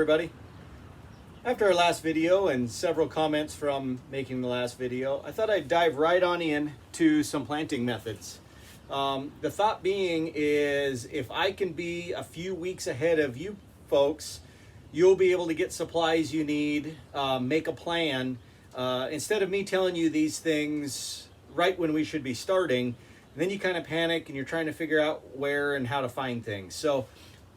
everybody. After our last video and several comments from making the last video, I thought I'd dive right on in to some planting methods. The thought being is if I can be a few weeks ahead of you folks, you'll be able to get supplies you need, make a plan. Instead of me telling you these things right when we should be starting, then you kind of panic and you're trying to figure out where and how to find things. So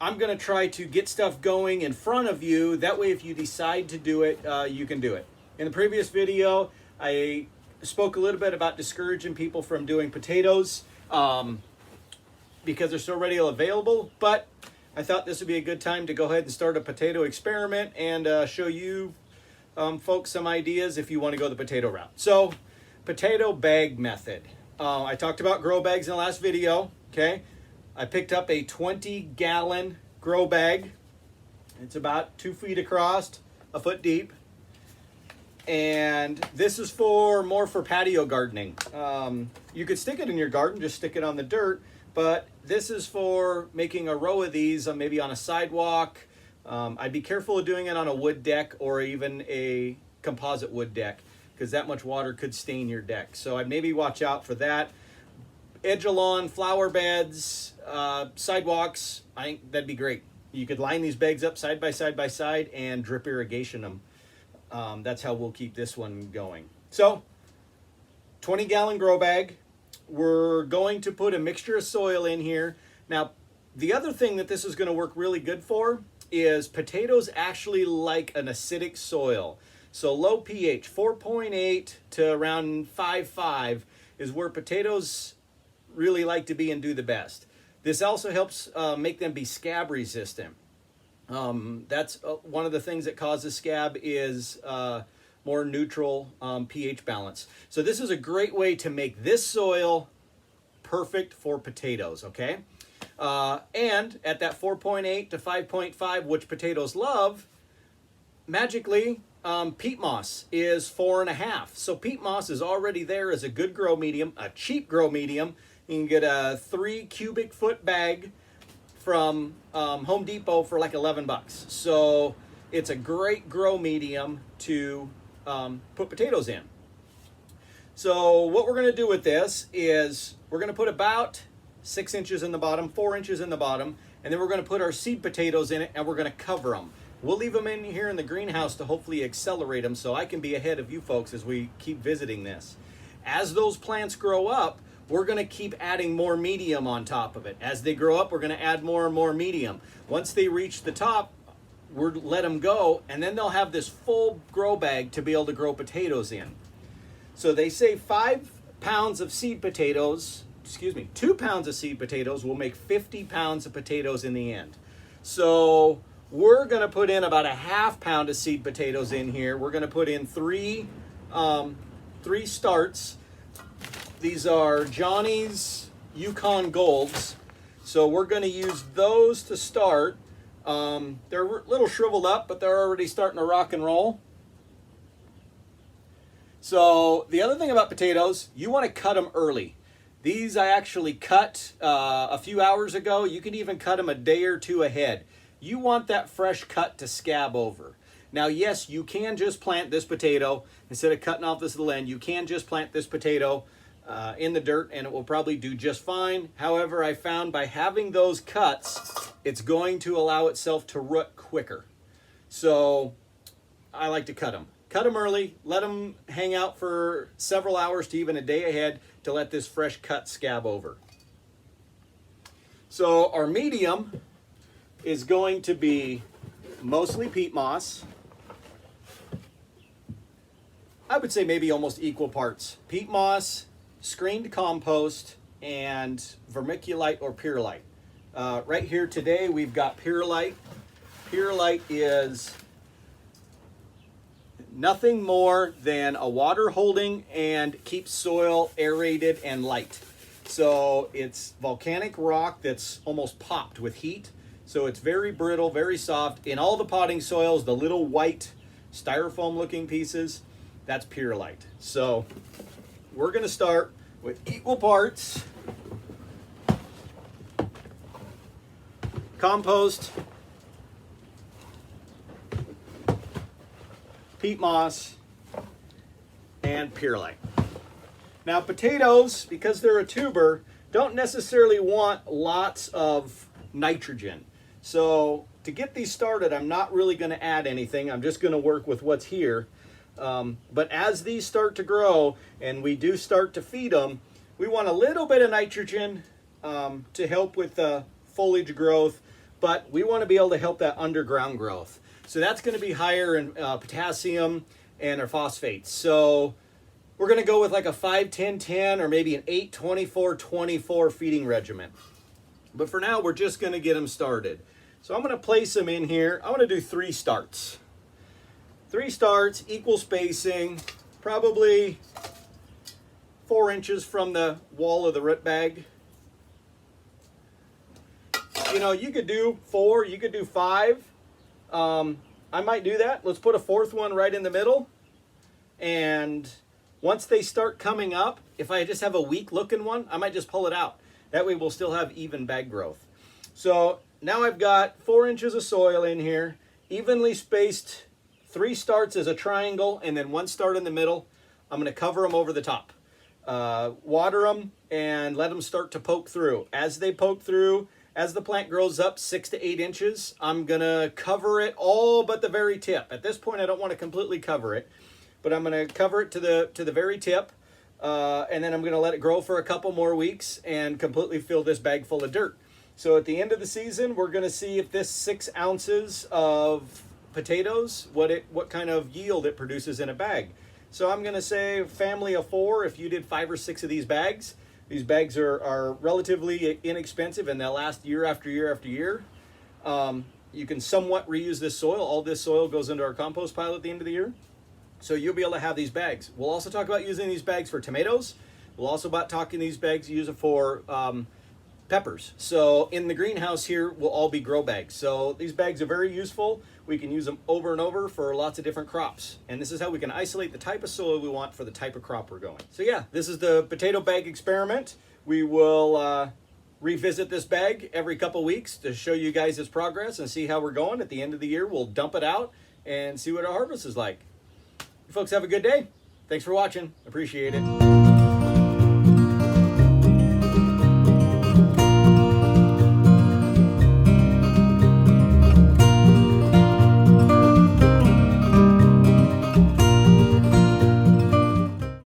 I'm going to try to get stuff going in front of you. That way, if you decide to do it, you can do it. In the previous video, I spoke a little bit about discouraging people from doing potatoes because they're so readily available. But I thought this would be a good time to go ahead and start a potato experiment and show you folks some ideas if you want to go the potato route. So, potato bag method. I talked about grow bags in the last video, okay? I picked up a 20-gallon grow bag. It's about 2 feet across, a foot deep. And this is more for patio gardening. You could stick it in your garden, just stick it on the dirt, but this is for making a row of these, maybe on a sidewalk. I'd be careful of doing it on a wood deck or even a composite wood deck, because that much water could stain your deck. So I'd maybe watch out for that. Edge of lawn, flower beds, sidewalks, I think that'd be great. You could line these bags up side by side and drip irrigation them. That's how we'll keep this one going. So, 20-gallon grow bag. We're going to put a mixture of soil in here. Now, the other thing that this is going to work really good for is potatoes actually like an acidic soil. So low pH, 4.8 to around 5.5 is where potatoes really like to be and do the best. This also helps make them be scab resistant. That's one of the things that causes scab is more neutral pH balance. So this is a great way to make this soil perfect for potatoes, okay? And at that 4.8 to 5.5, which potatoes love, magically, peat moss is 4.5. So peat moss is already there as a good grow medium, a cheap grow medium. You can get a 3 cubic foot bag from Home Depot for like 11 bucks. So it's a great grow medium to put potatoes in. So what we're going to do with this is we're going to put about 6 inches in the bottom, 4 inches in the bottom, and then we're going to put our seed potatoes in it and we're going to cover them. We'll leave them in here in the greenhouse to hopefully accelerate them so I can be ahead of you folks as we keep visiting this. As those plants grow up, we're going to keep adding more medium on top of it. As they grow up, we're going to add more and more medium. Once they reach the top, we'll let them go, and then they'll have this full grow bag to be able to grow potatoes in. So they say 5 pounds of seed potatoes, 2 pounds of seed potatoes will make 50 pounds of potatoes in the end. So we're going to put in about a half pound of seed potatoes in here. We're going to put in three starts. These are Johnny's Yukon Golds. So we're going to use those to start. They're a little shriveled up, but they're already starting to rock and roll. So the other thing about potatoes, you want to cut them early. These I actually cut a few hours ago. You can even cut them a day or two ahead. You want that fresh cut to scab over. Now, yes, you can just plant this potato. Instead of cutting off this little end, you can just plant this potato in the dirt and it will probably do just fine. However, I found by having those cuts, it's going to allow itself to root quicker. So I like to cut them. Cut them early, let them hang out for several hours to even a day ahead to let this fresh cut scab over. So our medium is going to be mostly peat moss. I would say maybe almost equal parts. Peat moss, screened compost, and vermiculite or perlite. Right here today we've got perlite. Perlite is nothing more than a water holding and keeps soil aerated and light. So it's volcanic rock that's almost popped with heat. So it's very brittle, very soft. In all the potting soils, the little white styrofoam looking pieces, that's perlite. So we're going to start with equal parts compost peat moss, and perlite. Now potatoes, because they're a tuber, don't necessarily want lots of nitrogen. So to get these started, I'm not really going to add anything. I'm just going to work with what's here. But as these start to grow and we do start to feed them, we want a little bit of nitrogen to help with the foliage growth, but we want to be able to help that underground growth. So that's going to be higher in potassium and our phosphates. So we're going to go with like a 5-10-10 or maybe an 8-24-24 feeding regimen. But for now, we're just going to get them started. So I'm going to place them in here. I'm going to do 3 starts. 3 starts, equal spacing, probably 4 inches from the wall of the root bag. You know, you could do 4, you could do 5. I might do that. Let's put a 4th one right in the middle. And once they start coming up, if I just have a weak looking one, I might just pull it out. That way we'll still have even bag growth. So now I've got 4 inches of soil in here, evenly spaced, 3 starts as a triangle, and then 1 start in the middle. I'm going to cover them over the top. Water them and let them start to poke through. As they poke through, as the plant grows up 6 to 8 inches, I'm going to cover it all but the very tip. At this point, I don't want to completely cover it, but I'm going to cover it to the very tip. And then I'm going to let it grow for a couple more weeks and completely fill this bag full of dirt. So at the end of the season, we're going to see if this 6 ounces of potatoes, what kind of yield it produces in a bag. So I'm going to say family of 4. If you did 5 or 6 of these bags are relatively inexpensive and they'll last year after year after year. You can somewhat reuse this soil. All this soil goes into our compost pile at the end of the year. So you'll be able to have these bags. We'll also talk about using these bags for tomatoes. We'll also talking these bags, use it for peppers. So in the greenhouse here will all be grow bags. So these bags are very useful. We can use them over and over for lots of different crops. And this is how we can isolate the type of soil we want for the type of crop we're going. So yeah, this is the potato bag experiment. We will revisit this bag every couple weeks to show you guys its progress and see how we're going. At the end of the year, we'll dump it out and see what our harvest is like. You folks have a good day. Thanks for watching. Appreciate it.